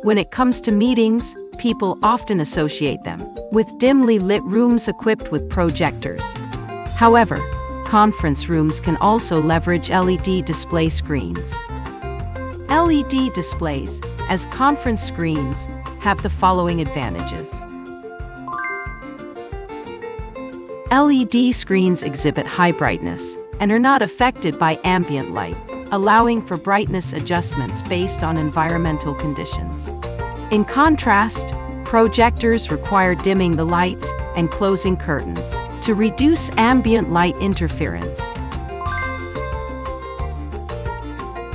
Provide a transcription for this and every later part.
When it comes to meetings, people often associate them with dimly lit rooms equipped with projectors. However, conference rooms can also leverage LED display screens. LED displays, as conference screens, have the following advantages. LED screens exhibit high brightness and are not affected by ambient light, allowing for brightness adjustments based on environmental conditions. In contrast, projectors require dimming the lights and closing curtains to reduce ambient light interference.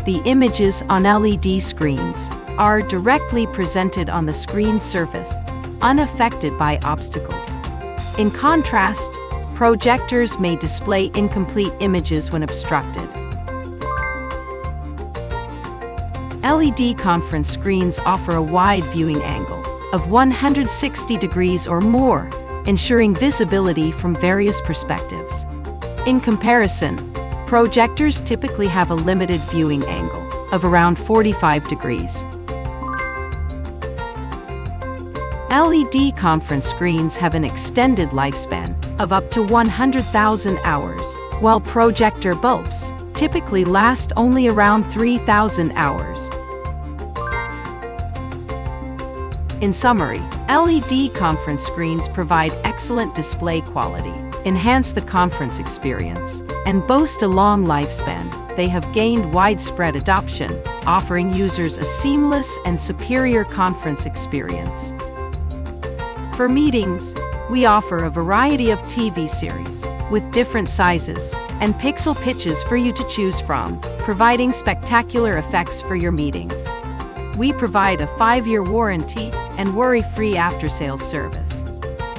The images on LED screens are directly presented on the screen surface, unaffected by obstacles. In contrast, projectors may display incomplete images when obstructed. LED conference screens offer a wide viewing angle of 160 degrees or more, ensuring visibility from various perspectives. In comparison, projectors typically have a limited viewing angle of around 45 degrees. LED conference screens have an extended lifespan of up to 100,000 hours, while projector bulbs typically last only around 3,000 hours. In summary, LED conference screens provide excellent display quality, enhance the conference experience, and boast a long lifespan. They have gained widespread adoption, offering users a seamless and superior conference experience. For meetings, we offer a variety of TV series with different sizes and pixel pitches for you to choose from, providing spectacular effects for your meetings. We provide a 5-year warranty and worry-free after-sales service.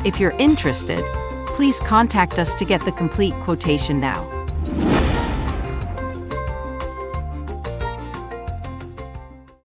If you're interested, please contact us to get the complete quotation now.